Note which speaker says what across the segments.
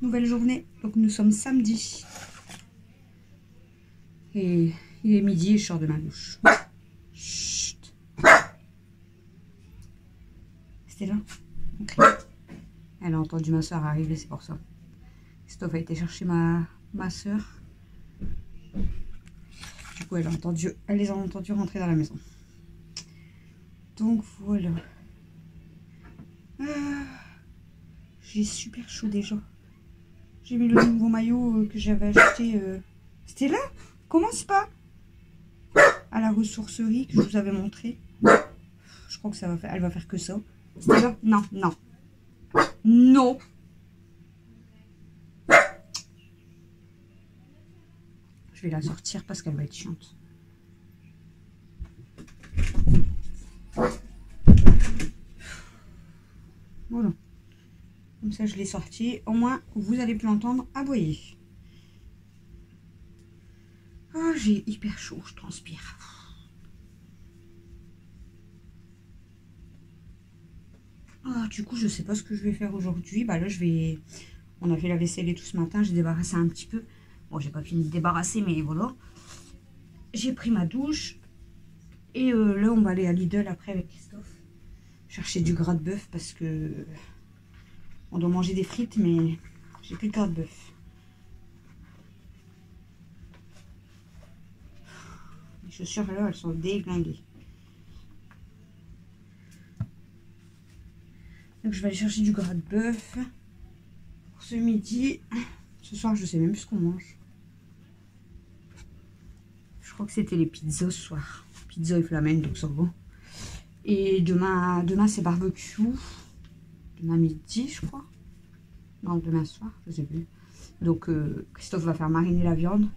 Speaker 1: nouvelle journée. Donc nous sommes samedi. Et il est midi et je sors de ma douche. Chut. C'était là. Ok. Elle a entendu ma soeur arriver, c'est pour ça. Christophe a été chercher ma soeur. Du coup, elle les a entendu rentrer dans la maison. Donc voilà. J'ai super chaud déjà. J'ai mis le nouveau maillot que j'avais acheté. C'était là? Commence pas à la ressourcerie que je vous avais montré. Je crois que ça va faire. Elle va faire que ça. C'était là? Non, non. Non. Je vais la sortir parce qu'elle va être chiante. Voilà. Comme ça, je l'ai sorti. Au moins, vous allez plus l'entendre aboyer. Oh, j'ai hyper chaud, je transpire. Oh, du coup, je sais pas ce que je vais faire aujourd'hui. Bah là, on a fait la vaisselle et tout ce matin. J'ai débarrassé un petit peu. Bon, j'ai pas fini de débarrasser, mais voilà. J'ai pris ma douche. Et là, on va aller à Lidl après avec Christophe. Chercher du gras de bœuf parce que on doit manger des frites, mais j'ai plus de gras de bœuf. Les chaussures là, elles sont déglinguées. Donc je vais aller chercher du gras de bœuf pour ce midi. Ce soir, je sais même plus ce qu'on mange. Je crois que c'était les pizzas ce soir. Pizza et flamen, donc ça va. Et demain c'est barbecue. Demain midi, je crois. Non, demain soir, je sais plus. Donc Christophe va faire mariner la viande.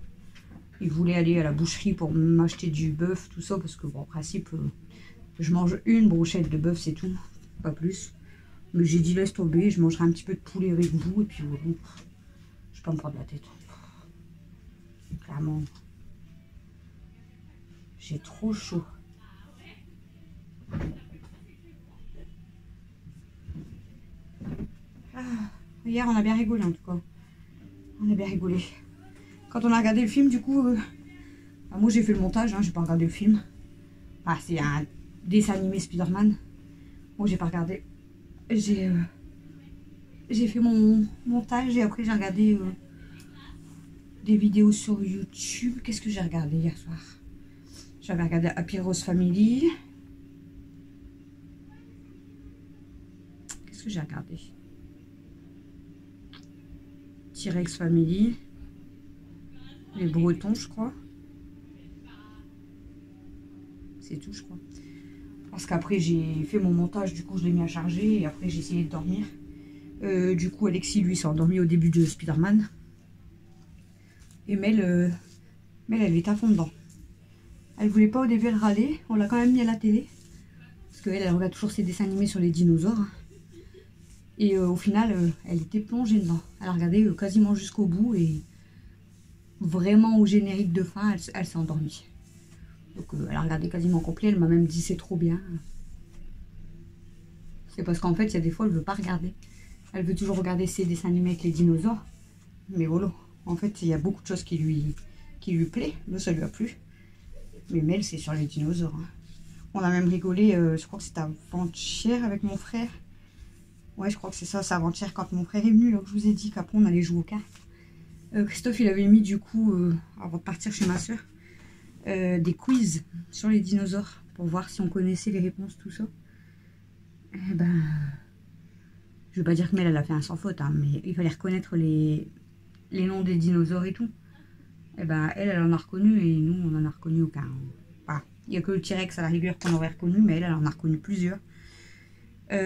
Speaker 1: Il voulait aller à la boucherie pour m'acheter du bœuf, tout ça, parce que bon, en principe, je mange une brochette de bœuf, c'est tout, pas plus. Mais j'ai dit laisse tomber, je mangerai un petit peu de poulet avec vous, et puis bon, je vais pas me prendre la tête. Clairement, j'ai trop chaud. Hier, on a bien rigolé en tout cas. On a bien rigolé. Quand on a regardé le film, du coup, bah, moi j'ai fait le montage, hein, j'ai pas regardé le film. Ah, c'est un dessin animé Spider-Man. Moi j'ai pas regardé. J'ai fait mon montage et après j'ai regardé des vidéos sur YouTube. Qu'est-ce que j'ai regardé hier soir? J'avais regardé Happy Rose Family. Qu'est-ce que j'ai regardé? T-Rex Family. Les Bretons, je crois. C'est tout, je crois. Parce qu'après, j'ai fait mon montage, du coup, je l'ai mis à charger. Et après, j'ai essayé de dormir. Du coup, Alexis, lui, s'est endormi au début de Spider-Man. Et Mel, elle est à fond dedans. Elle voulait pas au début, elle râlait. On l'a quand même mis à la télé. Parce qu'elle, elle regarde toujours ses dessins animés sur les dinosaures. Et au final, elle était plongée dedans. Elle a regardé quasiment jusqu'au bout. Et vraiment au générique de fin, elle s'est endormie. Donc elle a regardé quasiment complet. Elle m'a même dit c'est trop bien. C'est parce qu'en fait, il y a des fois, elle veut pas regarder. Elle veut toujours regarder ses dessins animés avec les dinosaures. Mais voilà. En fait, il y a beaucoup de choses qui lui plaît. Là, ça lui a plu. Mais Mel, c'est sur les dinosaures. Hein. On a même rigolé, je crois que c'était avant-hier avec mon frère. Ouais, je crois que c'est ça, c'est avant-hier quand mon frère est venu, là que je vous ai dit qu'après on allait jouer aux cartes. Christophe, il avait mis du coup, avant de partir chez ma soeur, des quiz sur les dinosaures pour voir si on connaissait les réponses, tout ça. Eh ben, je veux pas dire que Mel, elle a fait un sans faute, hein, mais il fallait reconnaître les noms des dinosaures et tout. Eh ben, elle en a reconnu et nous, on en a reconnu aucun. Voilà. Il n'y a que le T-Rex à la rigueur qu'on aurait reconnu, mais elle en a reconnu plusieurs. Je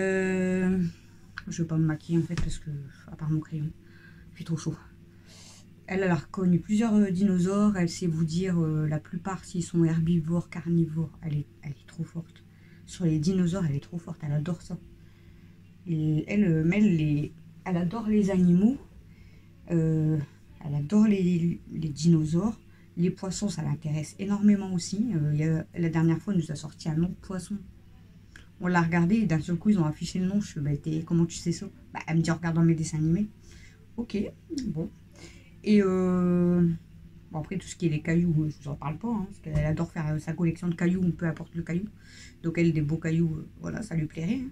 Speaker 1: ne vais pas me maquiller en fait parce que, à part mon crayon, il fait trop chaud. Elle a reconnu plusieurs dinosaures. Elle sait vous dire la plupart s'ils sont herbivores, carnivores. Elle est trop forte. Sur les dinosaures, elle est trop forte. Elle adore ça. Et elle adore les animaux. Elle adore les dinosaures. Les poissons, ça l'intéresse énormément aussi. La dernière fois, elle nous a sorti un nom de poisson. On l'a regardé et d'un seul coup, ils ont affiché le nom. Je fais, bah, comment tu sais ça? Bah, elle me dit en regardant mes dessins animés. Ok, bon. Et bon, après tout ce qui est les cailloux, je vous en parle pas, hein, parce qu'elle adore faire sa collection de cailloux, peu importe le caillou. Donc elle, des beaux cailloux, voilà, ça lui plairait. Hein.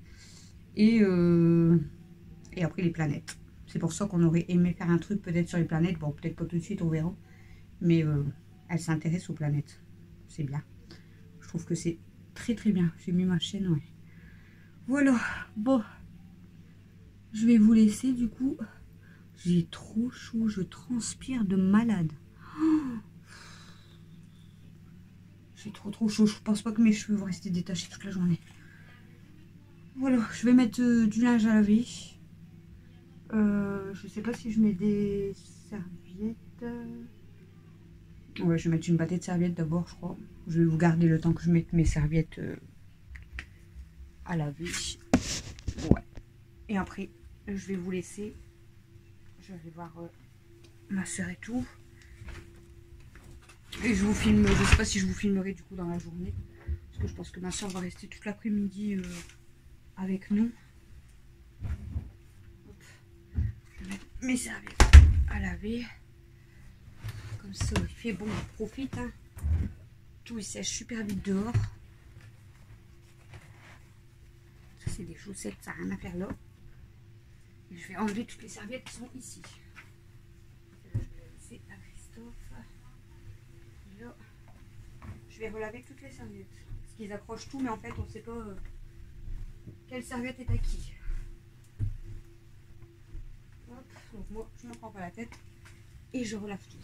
Speaker 1: Et après les planètes. C'est pour ça qu'on aurait aimé faire un truc peut-être sur les planètes. Bon, peut-être pas tout de suite, on verra. Mais elle s'intéresse aux planètes. C'est bien. Je trouve que c'est très très bien. J'ai mis ma chaîne, ouais. Voilà, bon. Je vais vous laisser du coup. J'ai trop chaud, je transpire de malade. Oh, j'ai trop chaud, je pense pas que mes cheveux vont rester détachés toute la journée. Voilà, je vais mettre du linge à laver. Je sais pas si je mets des serviettes. Ouais, je vais mettre une battée de serviettes d'abord, je crois. Je vais vous garder le temps que je mette mes serviettes à laver. Ouais. Et après, je vais vous laisser. Je vais aller voir ma soeur et tout. Et je vous filme, je sais pas si je vous filmerai du coup dans la journée. Parce que je pense que ma soeur va rester toute l'après-midi avec nous. Hop. Je vais mettre mes serviettes à laver. Comme ça, il fait bon, on profite. Hein. Tout il sèche super vite dehors. Ça c'est des chaussettes, ça n'a rien à faire là. Et je vais enlever toutes les serviettes qui sont ici. Je vais laisser à Christophe. Et là, je vais relaver toutes les serviettes. Parce qu'ils accrochent tout, mais en fait, on ne sait pas quelle serviette est à qui. Hop, donc moi, je ne me prends pas la tête. Et je relave tout.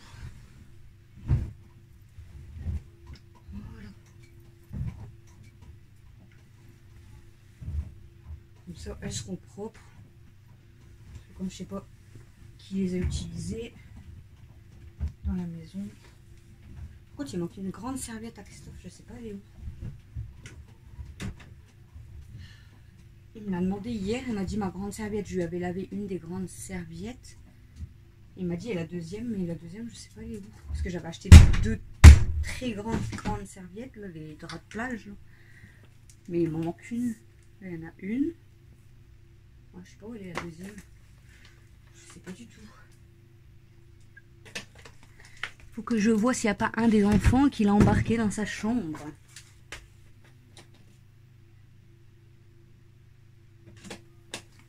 Speaker 1: Voilà. Comme ça, elles seront propres. Comme je sais pas qui les a utilisées dans la maison. Pourquoi il manque une grande serviette à Christophe? Je sais pas, elle est où? Il me l'a demandé hier, il m'a dit ma grande serviette. Je lui avais lavé une des grandes serviettes. Il m'a dit et la deuxième, mais la deuxième je sais pas elle est où. Parce que j'avais acheté deux très grandes serviettes, là, les draps de plage. Là. Mais il m'en manque une. Là, il y en a une. Ouais, je sais pas où elle est la deuxième. Je sais pas du tout. Faut que je vois s'il n'y a pas un des enfants qui l'a embarqué dans sa chambre.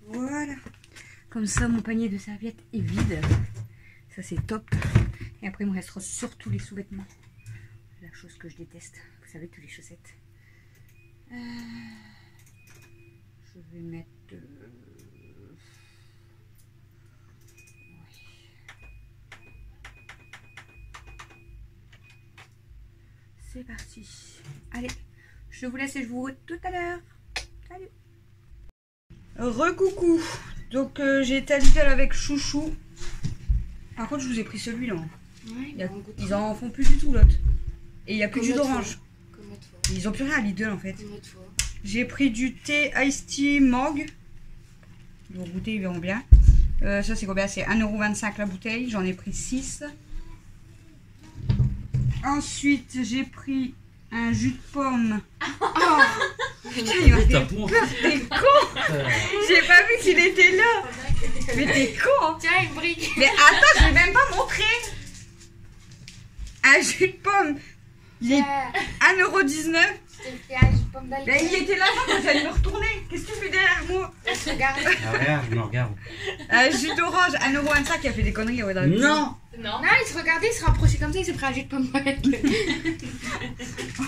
Speaker 1: Voilà. Comme ça, mon panier de serviettes est vide. Ça, c'est top. Et après, il me restera surtout les sous-vêtements. La chose que je déteste. Vous savez, toutes les chaussettes. Je vais mettre... C'est parti. Allez, je vous laisse et je vous vois tout à l'heure. Salut. Recoucou. Donc j'ai été à Lidl avec Chouchou. Par contre, je vous ai pris celui-là. Ouais, ils en font plus du tout l'autre. Et il n'y a plus du d'orange. Ils ont plus rien à Lidl en fait. J'ai pris du thé Ice Tea Morgue. Ils vont goûter, ils verront bien. Ça c'est combien? C'est 1,25 € la bouteille. J'en ai pris 6. Ensuite, j'ai pris un jus de pomme. Oh, putain, il m'a fait peur, t'es con. J'ai pas vu qu'il était là. Mais t'es con.
Speaker 2: Tiens, une brique.
Speaker 1: Mais attends, je vais même pas montrer. Un jus de pomme. Il est 1,19 €. Mais il était là quand j'allais me retourner. Qu'est-ce que tu fais derrière moi?
Speaker 2: Regarde.
Speaker 3: Ah, regarde, je me regarde.
Speaker 1: Un jus d'orange, 1,25 €, il a fait des conneries. Ouais, dans le
Speaker 3: Non.
Speaker 2: Non, il se regardait, il se rapprochait comme ça, il s'est pris un jus de pomme.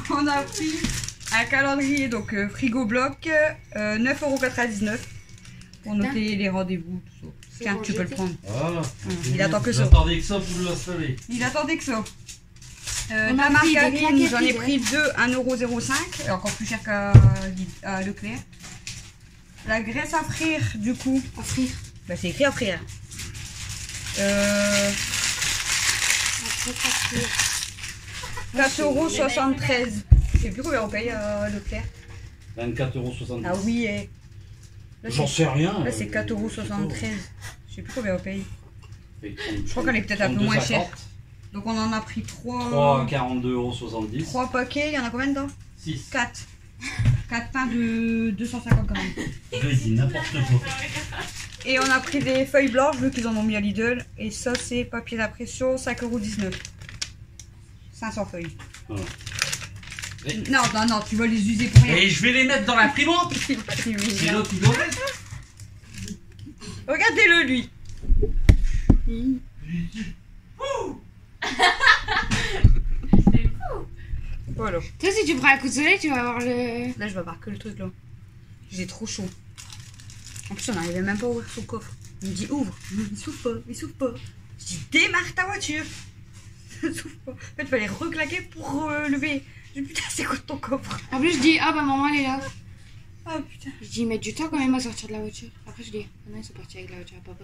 Speaker 1: On a pris un calendrier, donc frigo bloc, 9,99 € pour noter les rendez-vous, tout ça. Tiens, tu peux le prendre.
Speaker 3: Voilà.
Speaker 1: Il attend que ça.
Speaker 3: J'attendais que ça pour l'installer.
Speaker 1: Il attendait que ça. La margarine, j'en ai pris 2, 1,05 €, encore plus cher qu'à Leclerc. La graisse à frire, du coup.
Speaker 2: À frire.
Speaker 1: Bah, c'est écrit à frire. 4,73 €. Je sais plus combien on paye à Leclerc.
Speaker 3: 24,70 €.
Speaker 1: Ah oui,
Speaker 3: j'en sais rien.
Speaker 1: Là, c'est 4,73 €. Je sais plus combien on paye.
Speaker 3: Je
Speaker 1: crois qu'elle est peut-être un peu moins chère. Donc on en a pris 3.
Speaker 3: 42,70 €.
Speaker 1: 3 paquets, il y en a combien dedans?
Speaker 3: 6.
Speaker 1: 4. 4 pains de 250 grammes.
Speaker 3: Je dis n'importe quoi.
Speaker 1: Et on a pris des feuilles blanches vu qu'ils en ont mis à Lidl. Et ça, c'est papier d'impression, 5,19 €. 500 feuilles.
Speaker 3: Voilà.
Speaker 1: Non, non, non, tu vas les user pour rien.
Speaker 3: Et je vais les mettre dans l'imprimante. Sinon, tu dois mettre.
Speaker 1: Regardez-le, lui. Voilà.
Speaker 2: Toi, si tu prends un coup de soleil, tu vas avoir le.
Speaker 1: Là, je vais avoir que le truc, là. J'ai trop chaud. En plus, on n'arrivait même pas à ouvrir son coffre. Il me dit, ouvre. Il s'ouvre pas, il s'ouvre pas. Je dis, démarre ta voiture. Ça s'ouvre pas. En fait, il fallait reclaquer pour lever. Je dis, putain, c'est quoi ton coffre?
Speaker 2: En plus, je dis, ah bah maman, elle est là.
Speaker 1: Oh putain.
Speaker 2: Je dis, ils mettent du temps quand même à sortir de la voiture. Après, je dis, non, ils sont partis avec la voiture à papa.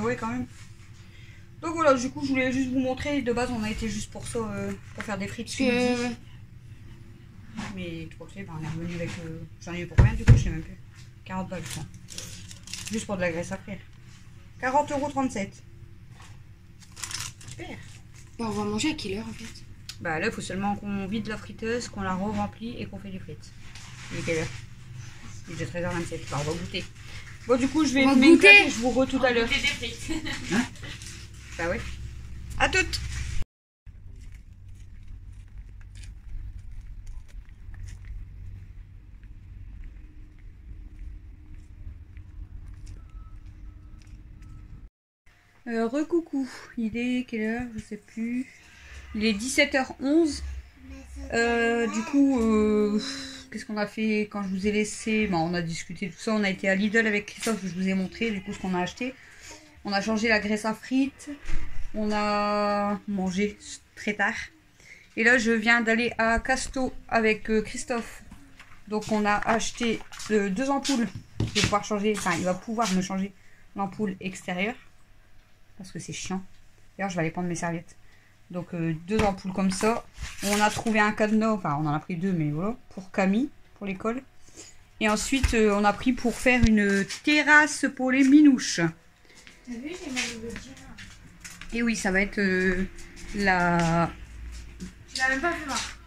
Speaker 1: Ouais, quand même. Donc voilà, du coup, je voulais juste vous montrer. De base, on a été juste pour ça, pour faire des frites ce midi. Mais trop fait, on est revenu avec. J'en ai eu pour combien du coup? Je sais même plus. 40 balles, je crois. Juste pour de la graisse à frire. 40,37 €. Super.
Speaker 2: Bah, on va manger à quelle heure en fait?
Speaker 1: Bah là, il faut seulement qu'on vide la friteuse, qu'on la re-remplit et qu'on fait des frites. Il est quelle heure? Il est 13h27. Bah, on va goûter. Bon, du coup, je vais m'éclater et je vous re tout à l'heure.
Speaker 3: Hein?
Speaker 1: Bah ouais. À toutes. Recoucou, il est quelle heure? Je sais plus. Il est 17h11. Du coup, qu'est-ce qu'on a fait quand je vous ai laissé? Bon, on a discuté tout ça. On a été à Lidl avec Christophe, je vous ai montré du coup ce qu'on a acheté. On a changé la graisse à frites. On a mangé très tard. Et là, je viens d'aller à Casto avec Christophe. Donc, on a acheté 2 ampoules. Je vais pouvoir changer, enfin, il va pouvoir me changer l'ampoule extérieure. Parce que c'est chiant. D'ailleurs, je vais aller prendre mes serviettes. Donc, 2 ampoules comme ça. On a trouvé un cadenas, enfin, on en a pris 2, mais voilà, pour Camille, pour l'école. Et ensuite, on a pris pour faire une terrasse pour les minouches.
Speaker 2: T'as vu, j'ai mal au dire.
Speaker 1: Et oui, ça va être la...
Speaker 2: Tu l'as même pas fait voir.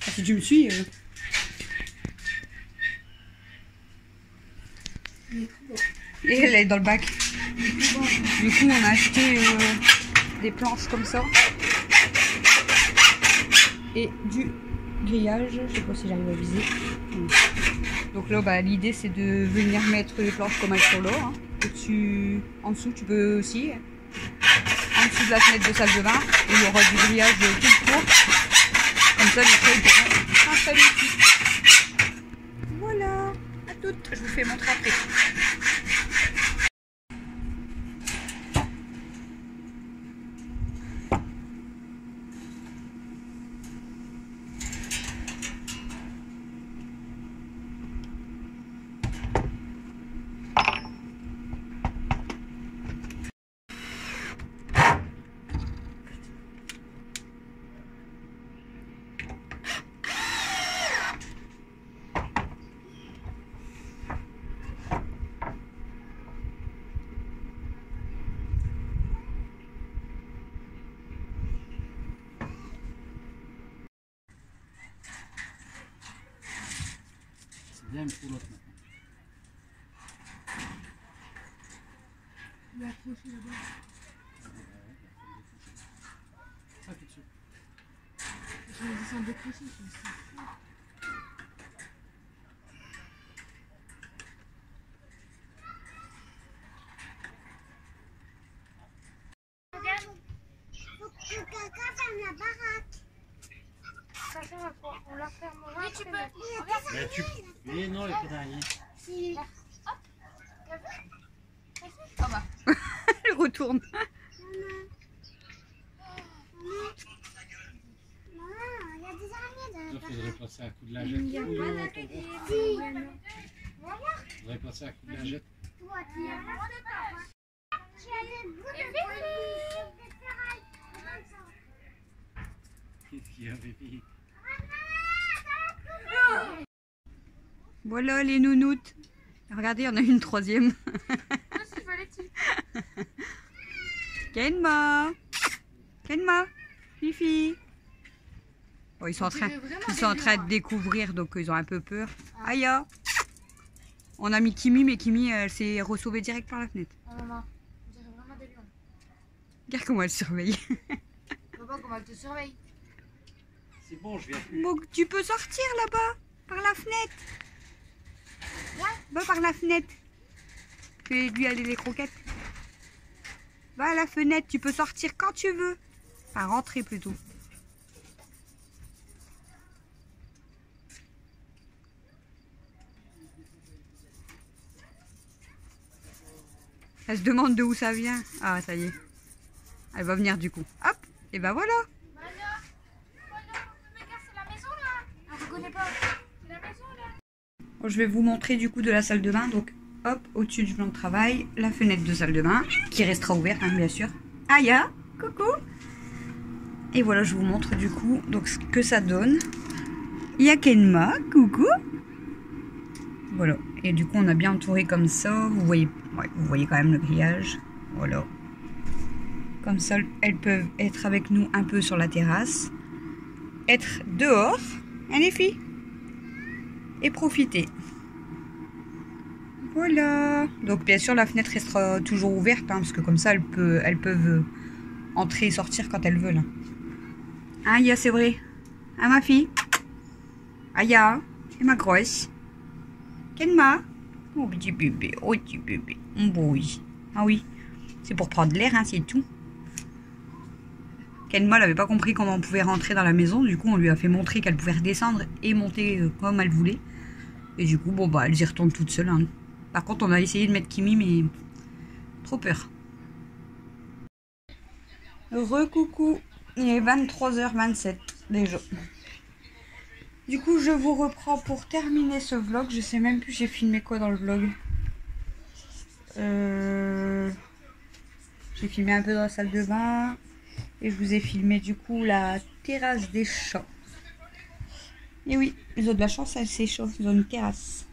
Speaker 1: Ah, si tu me suis... Et elle est dans le bac. Du coup, on a acheté des planches comme ça. Et du grillage. Je sais pas si j'arrive à viser. Donc là, bah, l'idée, c'est de venir mettre les planches comme elles sont là. Hein. Au-dessus, en dessous, tu peux aussi. En dessous de la fenêtre de salle de bain. Et il y aura du grillage tout le tour. Comme ça, les feuilles pourront s'installer ici. Voilà. À toutes. Je vous fais montrer après.
Speaker 3: Bien pour l'autre maintenant.
Speaker 2: Il a accroché là-bas.
Speaker 3: Ah, tout de suite.
Speaker 2: Je me descends décroché, je me suis. On la fermera. Oui, tu peux.
Speaker 3: Mais tu... Mais non, il faut rien.
Speaker 2: Si.
Speaker 1: Elle retourne.
Speaker 3: Il faudrait passer un coup de lingette.
Speaker 2: Il n'y a pas d'arrêt.
Speaker 3: Il faudrait passer un coup de lingette. Qu'est-ce qu'il y a, bébé?
Speaker 1: Voilà les nounoutes. Regardez, on a une troisième. Kenma. Kenma. Fifi. Oh, ils sont en train de découvrir, donc ils ont un peu peur. Aya. On a mis Kimi, mais Kimi, elle s'est ressauvée direct par la fenêtre.
Speaker 2: Oh maman, on dirait vraiment des lions.
Speaker 1: Regarde comment elle surveille.
Speaker 2: Papa, comment elle te surveille?
Speaker 3: C'est bon, je viens plus.
Speaker 1: Bon, tu peux sortir là-bas, par la fenêtre. Va par la fenêtre. Fais-lui aller les croquettes. Va à la fenêtre, tu peux sortir quand tu veux. Enfin, rentrer plutôt. Elle se demande de où ça vient. Ah, ça y est. Elle va venir du coup. Hop, et ben voilà.
Speaker 2: C'est la maison là. On reconnaît pas. C'est la maison là.
Speaker 1: Bon, je vais vous montrer du coup de la salle de bain. Donc, hop, au-dessus du plan de travail, la fenêtre de salle de bain qui restera ouverte, hein, bien sûr. Aya, coucou. Et voilà, je vous montre du coup donc ce que ça donne. Il y a Kenma, coucou. Voilà. Et du coup, on a bien entouré comme ça. Vous voyez quand même le grillage. Voilà. Comme ça, elles peuvent être avec nous un peu sur la terrasse. Être dehors, hein, les filles. Et profiter. Voilà. Donc, bien sûr, la fenêtre restera toujours ouverte. Hein, parce que comme ça, elles peuvent entrer et sortir quand elles veulent. Ah, Aya, c'est vrai. Ah, ma fille. Aya, c'est ma grosse. Kenma. Oh, petit bébé. Oh, petit bébé. Oh, oui. Ah oui. C'est pour prendre l'air, hein, c'est tout. Kenma n'avait pas compris comment on pouvait rentrer dans la maison. Du coup, on lui a fait montrer qu'elle pouvait redescendre et monter comme elle voulait. Et du coup, bon, bah, elle y retourne toute seule. Hein. Par contre, on a essayé de mettre Kimi, mais trop peur. Recoucou. Il est 23h27 déjà. Du coup, je vous reprends pour terminer ce vlog. Je sais même plus j'ai filmé quoi dans le vlog. J'ai filmé un peu dans la salle de bain. Et je vous ai filmé du coup la terrasse des chats. Et oui, ils ont de la chance, c'est chaud. Ils ont une terrasse.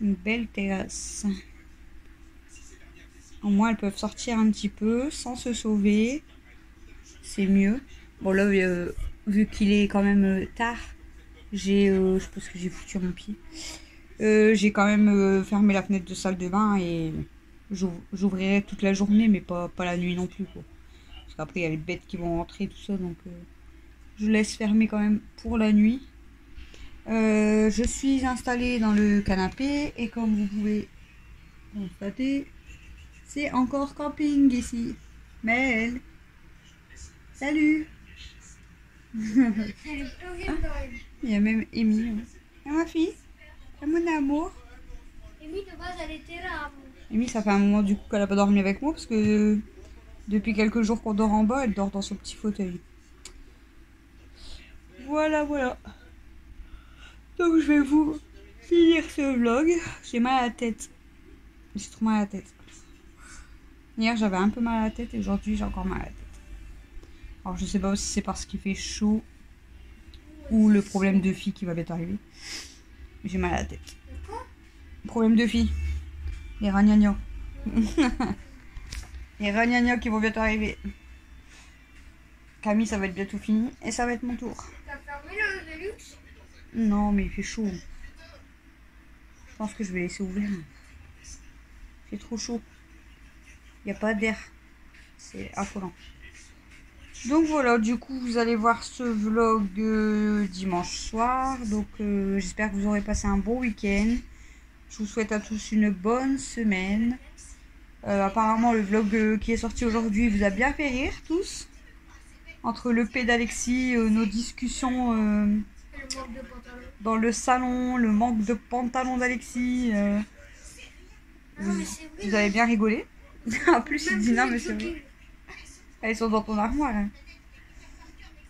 Speaker 1: Une belle terrasse. Au moins, elles peuvent sortir un petit peu sans se sauver. C'est mieux. Bon là, vu qu'il est quand même tard, je pense que j'ai foutu mon pied. J'ai quand même fermé la fenêtre de salle de bain et j'ouvrirai toute la journée, mais pas la nuit non plus, quoi. Parce qu'après, il y a les bêtes qui vont rentrer, tout ça, donc je laisse fermer quand même pour la nuit. Je suis installée dans le canapé et comme vous pouvez constater, c'est encore camping ici. Mel, salut. Il y a même Amy. Ah, ma fille, ah, mon amour.
Speaker 2: Amy, de base, elle était là.
Speaker 1: Amy, ça fait un moment du coup qu'elle n'a pas dormi avec moi parce que depuis quelques jours qu'on dort en bas, elle dort dans son petit fauteuil. Voilà, voilà. Donc je vais vous finir ce vlog. J'ai mal à la tête. J'ai trop mal à la tête. Hier j'avais un peu mal à la tête et aujourd'hui j'ai encore mal à la tête. Alors je sais pas si c'est parce qu'il fait chaud ou le problème de fille qui va bientôt arriver. J'ai mal à la tête. Problème de fille. Les ragnagnas. Les ragnagnas qui vont bientôt arriver. Camille, ça va être bientôt fini et ça va être mon tour.
Speaker 2: T'as fermé le luxe?
Speaker 1: Non, mais il fait chaud. Je pense que je vais laisser ouvert. Il fait trop chaud. Il n'y a pas d'air. C'est affolant. Donc voilà, du coup, vous allez voir ce vlog dimanche soir. Donc j'espère que vous aurez passé un bon week-end. Je vous souhaite à tous une bonne semaine. Apparemment, le vlog qui est sorti aujourd'hui vous a bien fait rire, tous. Entre le P d'Alexis, nos discussions dans le salon, le manque de pantalon d'Alexis. Vous avez bien rigolé. En plus, il dit non, mais c'est vrai. Elles sont dans ton armoire. Hein.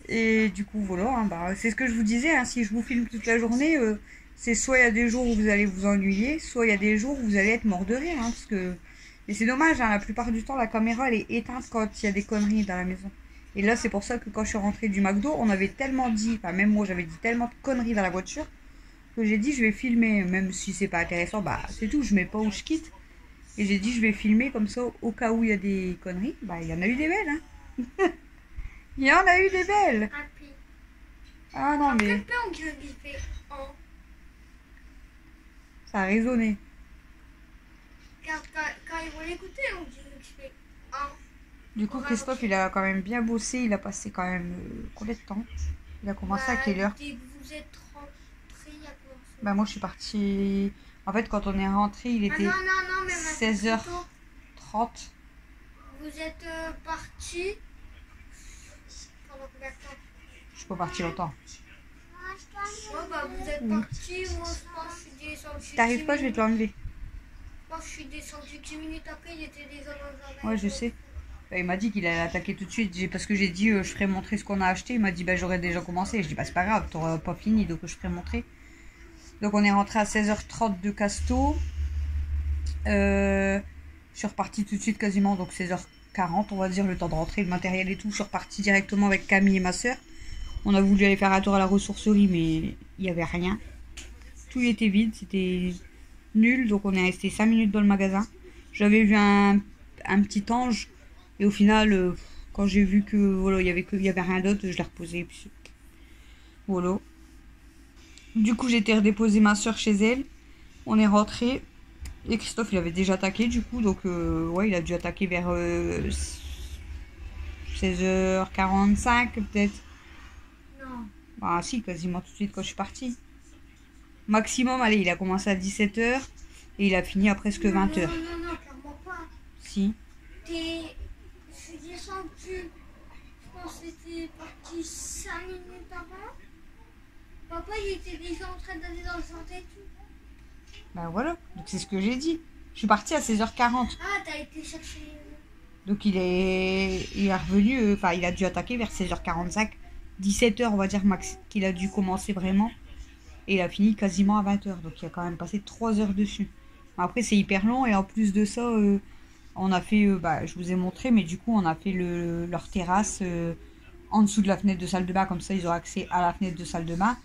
Speaker 1: Et du coup, voilà. Hein, bah, c'est ce que je vous disais. Hein, si je vous filme toute la journée, c'est soit il y a des jours où vous allez vous ennuyer, soit il y a des jours où vous allez être mort de rire. Hein, parce que... Mais c'est dommage, hein, la plupart du temps, la caméra, elle est éteinte quand il y a des conneries dans la maison. Et là, c'est pour ça que quand je suis rentrée du McDo, on avait tellement dit, enfin même moi, j'avais dit tellement de conneries dans la voiture, que j'ai dit, je vais filmer, même si c'est pas intéressant, bah c'est tout, je mets pas où je quitte. Et j'ai dit, je vais filmer comme ça, au cas où il y a des conneries. Bah, il y en a eu des belles, hein. Il y en a eu des belles. Ah non, mais... Ça a résonné.
Speaker 4: Quand ils vont l'écouter, on dirait que je fais 1.
Speaker 1: Du coup, Christophe, il a quand même bien bossé. Il a passé quand même combien de temps? Il a commencé à quelle heure?
Speaker 4: Dès que vous êtes rentrés, il y a commencé.
Speaker 1: Bah moi, je suis partie... En fait, quand on est rentré, il était
Speaker 4: non, mais
Speaker 1: 16h30.
Speaker 4: Vous êtes parti pendant combien de temps?
Speaker 1: Je suis pas partie longtemps.
Speaker 4: Bah, vous êtes parti, moi je pense que je suis descendu.
Speaker 1: T'arrives pas, je vais te l'enlever.
Speaker 4: Moi je suis descendu 10 minutes après, il était déjà dans le jardin.
Speaker 1: Ouais, je sais. Bah, il m'a dit qu'il allait attaquer tout de suite. Parce que j'ai dit, je ferai montrer ce qu'on a acheté. Il m'a dit, bah j'aurais déjà commencé. Je dis, bah c'est pas grave, t'auras pas fini, donc je ferai montrer. Donc on est rentré à 16h30 de Casto. Je suis repartie tout de suite quasiment, donc 16h40 on va dire, le temps de rentrer, le matériel et tout. Je suis repartie directement avec Camille et ma soeur. On a voulu aller faire un tour à la ressourcerie, mais il n'y avait rien. Tout était vide, c'était nul, donc on est resté 5 minutes dans le magasin. J'avais vu un petit ange, et au final, quand j'ai vu que voilà, il y avait rien d'autre, je l'ai reposé. Puis, voilà. Du coup, j'ai été redéposer ma soeur chez elle. On est rentré. Et Christophe, il avait déjà attaqué, du coup. Donc, ouais, il a dû attaquer vers 16h45, peut-être.
Speaker 4: Non.
Speaker 1: Ah, si, quasiment tout de suite quand je suis partie. Maximum, allez, il a commencé à 17h. Et il a fini à presque 20h.
Speaker 4: Non, clairement pas.
Speaker 1: Si.
Speaker 4: Je suis descendu. Je pense que c'était parti 5 minutes avant. Papa, il était déjà en train d'aller dans le jardin et tout.
Speaker 1: Bah voilà, donc c'est ce que j'ai dit. Je suis partie à 16h40.
Speaker 4: Ah, t'as été chercher.
Speaker 1: Donc il est revenu, enfin il a dû attaquer vers 16h45. 17h on va dire max qu'il a dû commencer vraiment. Et il a fini quasiment à 20h. Donc il a quand même passé 3 heures dessus. Après c'est hyper long et en plus de ça, on a fait, bah je vous ai montré, mais du coup on a fait leur terrasse en dessous de la fenêtre de salle de bain. Comme ça ils ont accès à la fenêtre de salle de bain.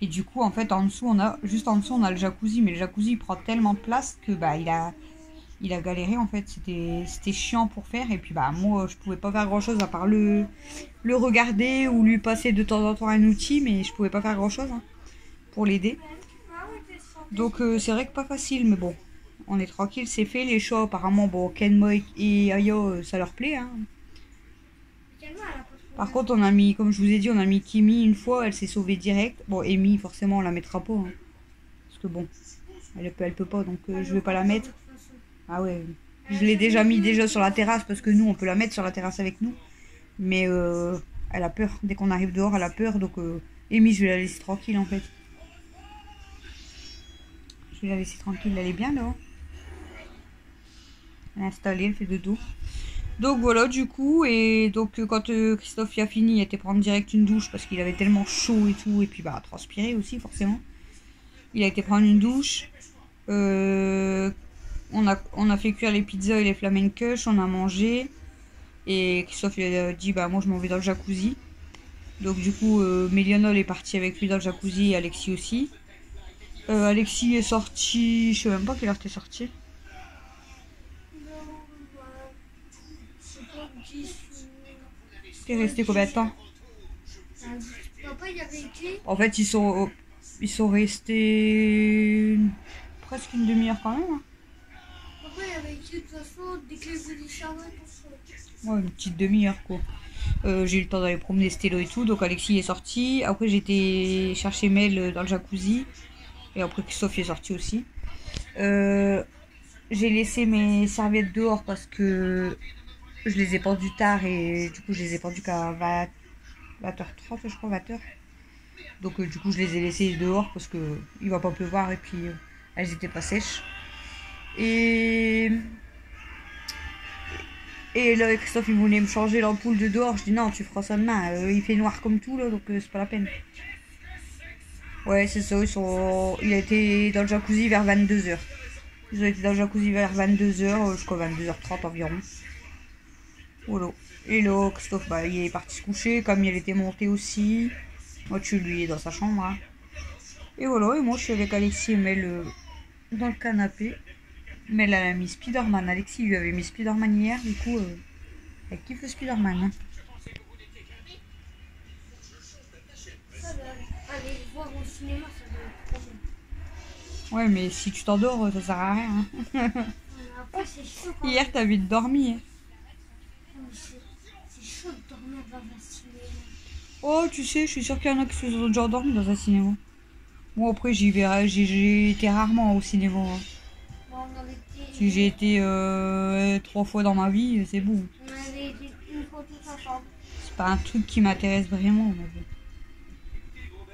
Speaker 1: Et du coup, en fait, juste en dessous, on a le jacuzzi. Mais le jacuzzi, il prend tellement de place que bah, il a galéré, en fait. C'était chiant pour faire. Et puis, bah, moi, je pouvais pas faire grand-chose à part le regarder ou lui passer de temps en temps un outil. Mais je pouvais pas faire grand-chose pour l'aider. Donc, c'est vrai que pas facile. Mais bon, on est tranquille, c'est fait. Les chats, apparemment, bon, Kenmo et Aya, ça leur plaît. Par contre, on a mis, comme je vous ai dit, on a mis Kimi une fois, elle s'est sauvée direct. Bon, Amy, forcément, on la mettra pas. Parce que bon, elle peut pas, donc je vais pas la mettre. Ah ouais, je l'ai déjà mis sur la terrasse, parce que nous, on peut la mettre sur la terrasse avec nous. Mais elle a peur. Dès qu'on arrive dehors, elle a peur. Donc, Amy, je vais la laisser tranquille, en fait. Je vais la laisser tranquille, elle est bien dehors. Elle est installée, elle fait dodo. Donc voilà, du coup, et donc quand Christophe y a fini, il a été prendre direct une douche parce qu'il avait tellement chaud et tout, et puis bah transpirer aussi forcément. Il a été prendre une douche. On a fait cuire les pizzas et les flamencush, on a mangé. Et Christophe il a dit bah moi je m'en vais dans le jacuzzi. Donc du coup, Mélianol est parti avec lui dans le jacuzzi et Alexis aussi. Alexis est sorti, je sais même pas quelle heure t'es sorti. T'es resté combien de temps?
Speaker 4: Papa, il avait été.
Speaker 1: En fait, ils sont restés presque une demi-heure quand même.
Speaker 4: Papa, il avait été de toute façon, dès qu'il voulait charger pour ça.
Speaker 1: Ouais, une petite demi-heure quoi. J'ai eu le temps d'aller promener Stello et tout, donc Alexis est sorti. Après, j'ai été chercher Mel dans le jacuzzi. Et après, Christophe est sorti aussi. J'ai laissé mes serviettes dehors parce que je les ai pendues tard et du coup, je les ai pendues qu'à 20h30, je crois, 20h. Donc, du coup, je les ai laissées dehors parce que il va pas pleuvoir et puis elles étaient pas sèches. Et là, Christophe, il voulait me changer l'ampoule de dehors. Je dis non, tu feras ça demain. Il fait noir comme tout là, donc c'est pas la peine. Ouais, c'est ça, il a été dans le jacuzzi vers 22h. Ils ont été dans le jacuzzi vers 22h, jusqu'à 22h30 environ. Voilà. Et là, Christophe, bah, il est parti se coucher, comme il était monté aussi. Moi, tu lui es dans sa chambre. Hein. Et voilà, et moi, je suis avec Alexis et Mel dans le canapé. Mel, elle a mis Spider-Man. Alexis lui avait mis Spider-Man hier, du coup, elle kiffe le Spider-Man. Hein.
Speaker 4: Aller voir au cinéma, ça doit être trop bien.
Speaker 1: Ouais, mais si tu t'endors, ça sert à rien. Hein.
Speaker 4: Après, c'est chaud quand
Speaker 1: Hier, t'as vite dormi. Hein.
Speaker 4: C'est chaud de dormir dans un cinéma.
Speaker 1: Oh, tu sais, je suis sûre qu'il y en a qui se sont déjà endormis dans un cinéma. Moi, après, j'ai été rarement au cinéma. Hein.
Speaker 4: Bon, on avait été...
Speaker 1: Si j'ai été 3 fois dans ma vie, c'est bon.
Speaker 4: On avait été une fois tous ensemble.
Speaker 1: C'est pas un truc qui m'intéresse vraiment.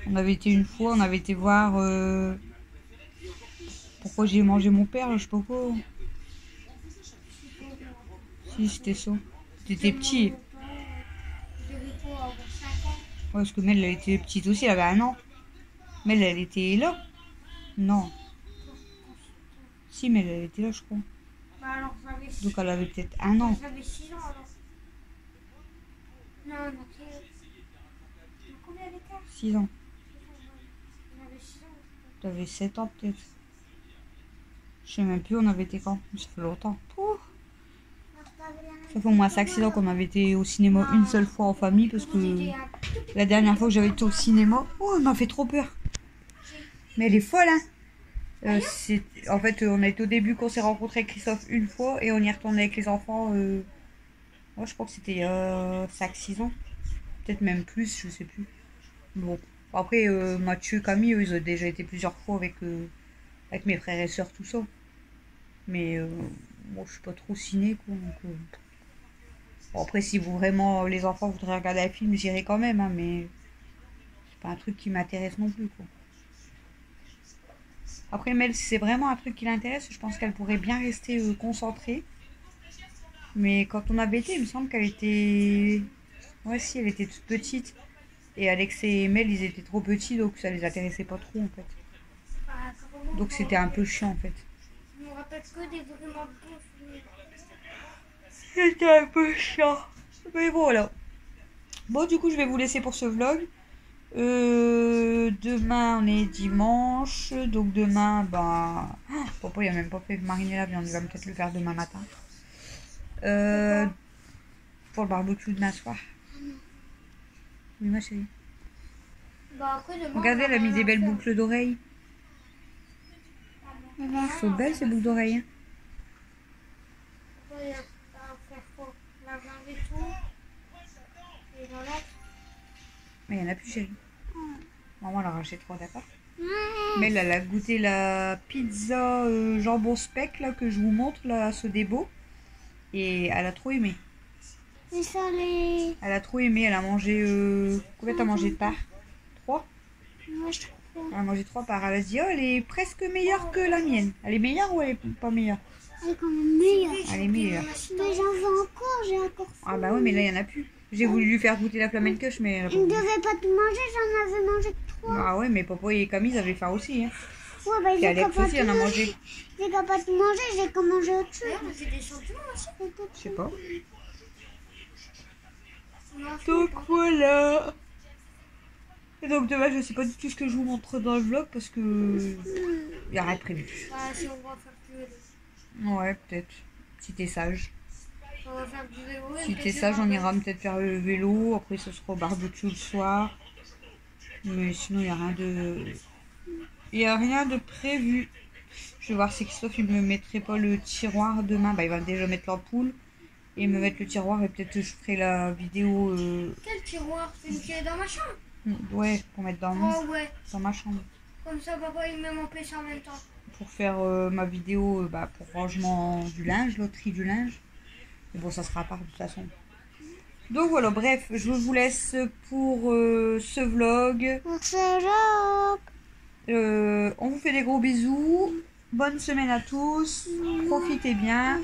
Speaker 1: On avait été une fois, on avait été voir... Pourquoi j'ai mangé mon père, là, je sais pas quoi. Si, c'était ça. T'étais petit.
Speaker 4: J'avais quoi, avoir 5 ans?
Speaker 1: Ouais, parce que Mel, elle était petite aussi, elle avait 1 an. Mel, elle était là. Non. Si, Mel, elle était là, je crois.
Speaker 4: Bah alors, j'avais 6
Speaker 1: Donc elle avait peut-être 1 an.
Speaker 4: J'avais 6 ans alors. Non, on a combien d'écart?
Speaker 1: 6 ans.
Speaker 4: On avait 6 ans.
Speaker 1: T'avais 7 ans peut-être. Je sais même plus, on avait été quand. Ça fait longtemps. Pouh. Ça fait au moins 5-6 ans qu'on avait été au cinéma une seule fois en famille parce que la dernière fois que j'avais été au cinéma, oh, elle m'a fait trop peur. Mais elle est folle, hein. En fait, on a été au début qu'on s'est rencontré avec Christophe une fois et on y est retourné avec les enfants. Moi, je crois que c'était 5-6 ans. Peut-être même plus, je sais plus. Bon. Après, Mathieu, Camille, eux, ils ont déjà été plusieurs fois avec mes frères et sœurs, tout ça. Mais moi, je suis pas trop ciné, quoi. Donc, bon, après, si vous vraiment, les enfants voudraient regarder un film, j'irai quand même, hein, mais c'est pas un truc qui m'intéresse non plus, quoi. Après, Mel, si c'est vraiment un truc qui l'intéresse, je pense qu'elle pourrait bien rester concentrée. Mais quand on avait été, il me semble qu'elle était... Ouais, si, elle était toute petite. Et Alex et Mel, ils étaient trop petits, donc ça les intéressait pas trop, en fait. Donc c'était un peu chiant, en fait.
Speaker 4: Je me rappelle que des vraiment bons souvenirs.
Speaker 1: C'était un peu chiant. Mais voilà. Bon, du coup, je vais vous laisser pour ce vlog. Demain, on est dimanche. Donc demain, bah... Papa, il a même pas fait mariner la viande. Il va peut-être le faire demain matin. Pour le barbecue demain soir. Oui, ma chérie.
Speaker 4: Bah, après, demain,
Speaker 1: Regardez, elle a mis des belles boucles d'oreilles. Elles sont belles, ces boucles d'oreilles. Hein.
Speaker 4: Après, on va faire quoi? La viande et tout. Et dans l'autre.
Speaker 1: Mais il y en a plus, chérie. Maman, elle a racheté 3, d'accord? Mais elle a goûté la pizza jambon speck là, que je vous montre, là, à Sodebo. Et elle a trop aimé.
Speaker 4: C'est ça les...
Speaker 1: Elle a trop aimé, elle a mangé... Combien t'as mangé de parts? 3?
Speaker 4: Moi, je trouve.
Speaker 1: Elle a mangé 3 parts. Elle a dit, oh, elle est presque meilleure que la mienne. Elle est meilleure ou elle est pas meilleure?
Speaker 4: Elle est quand même meilleure.
Speaker 1: Elle est meilleure.
Speaker 4: Mais j'en veux encore, j'ai encore faim.
Speaker 1: Ah bah ouais, mais là, il y en a plus. J'ai voulu lui faire goûter la flamencuche, mais... elle a pas
Speaker 4: Je ne
Speaker 1: voulu.
Speaker 4: devais pas tout manger, j'en avais mangé que 3.
Speaker 1: Ah ouais, mais papa et Camille, ils avaient faim aussi. Hein.
Speaker 4: Ouais, bah,
Speaker 1: Et
Speaker 4: j'ai
Speaker 1: Alex
Speaker 4: qu'à pas
Speaker 1: aussi, elle en a
Speaker 4: tout
Speaker 1: mangé.
Speaker 4: J'ai qu'à pas tout manger, j'ai qu'à manger autre chose. On fait des champignons aussi.
Speaker 1: Je sais pas. Donc voilà. Et donc demain, je sais pas du tout ce que je vous montre dans le vlog parce que il n'y a rien de prévu.
Speaker 4: Bah, si on va faire du vélo.
Speaker 1: Ouais, peut-être. Si t'es sage.
Speaker 4: On va faire du vélo.
Speaker 1: Si t'es sage, on ira peut-être faire le vélo. Après, ce sera au barbecue le soir. Mais sinon, il n'y a rien de... Il n'y a rien de prévu. Je vais voir si Christophe, il me mettrait pas le tiroir demain. Bah, il va déjà mettre l'ampoule. Et me mettre le tiroir et peut-être je ferai la vidéo...
Speaker 4: Quel tiroir? Celui qui est dans ma chambre?
Speaker 1: Ouais, pour mettre dans
Speaker 4: Ouais.
Speaker 1: ma chambre.
Speaker 4: Comme ça, papa, il met mon PC en même temps.
Speaker 1: Pour faire ma vidéo pour rangement du linge, loterie du linge. Mais bon, ça sera à part de toute façon. Donc voilà, bref, je vous laisse pour ce vlog. On vous fait des gros bisous. Bonne semaine à tous. Profitez bien.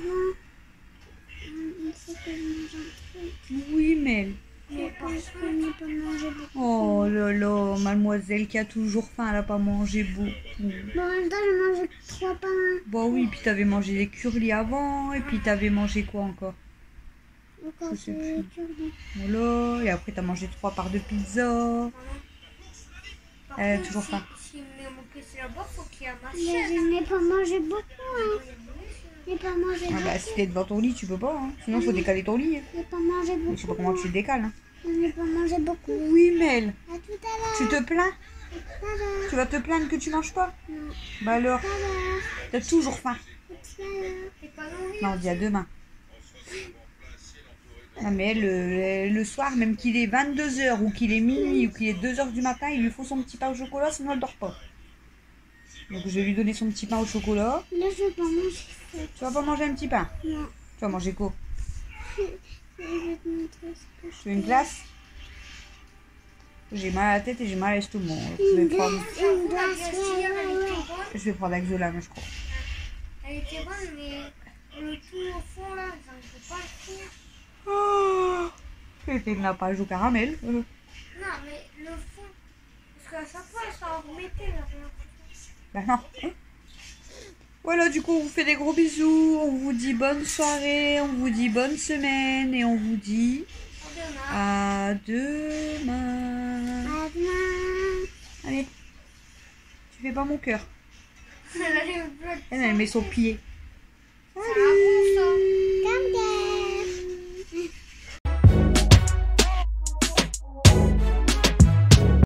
Speaker 1: Oui, Mel. Oh là là, mademoiselle qui a toujours faim, elle a pas mangé beaucoup.
Speaker 4: Bon, en même temps, j'ai mangé 3 pains.
Speaker 1: Bon oui, puis t'avais mangé des curlis avant, et puis t'avais mangé quoi encore? Je sais plus. Voilà, et après t'as mangé 3 parts de pizza. Elle a toujours faim.
Speaker 4: Si je mets mon PC là-bas, faut qu'il y ait ma chaise. Mais je n'ai pas mangé beaucoup, hein. J'ai pas mangé beaucoup.
Speaker 1: Bah si t'es devant ton lit, tu peux pas, hein. Sinon faut décaler ton lit. Hein.
Speaker 4: J'ai pas mangé beaucoup.
Speaker 1: Je sais pas comment tu le décales. Hein.
Speaker 4: Je n'ai pas mangé beaucoup.
Speaker 1: Oui, Mel.
Speaker 4: À tout à l'heure.
Speaker 1: Tu te plains? Tu vas te plaindre que tu manges pas?
Speaker 4: Non.
Speaker 1: Bah alors, t'as toujours faim.
Speaker 4: T'es pas nourri?
Speaker 1: Non, on dit à demain. Non mais le soir, même qu'il est 22h ou qu'il est minuit ou qu'il est 2h du matin, il lui faut son petit pain au chocolat, sinon elle dort pas. Donc je vais lui donner son petit pain au chocolat.
Speaker 4: Là, je vais pas manger ça.
Speaker 1: Tu vas pas manger un petit pain?
Speaker 4: Non.
Speaker 1: Tu vas manger quoi?
Speaker 4: Je vais te montrer ce que je
Speaker 1: Tu veux une glace? J'ai mal à la tête et j'ai mal à l'estomac.
Speaker 4: Une glace,
Speaker 1: Je vais prendre Axolane, je crois.
Speaker 4: Elle était bonne, mais le tout au fond, là, j'arrive pas à le faire.
Speaker 1: Oh, il n'a pas joué au caramel.
Speaker 4: Non, mais le fond, parce qu'à chaque fois, ça en remettait, là.
Speaker 1: Ben non. Voilà, du coup, on vous fait des gros bisous. On vous dit bonne soirée, on vous dit bonne semaine et on vous dit à demain.
Speaker 4: À demain.
Speaker 1: Allez, tu fais pas mon cœur.
Speaker 4: Elle a le bloc.
Speaker 1: Elle met son pied.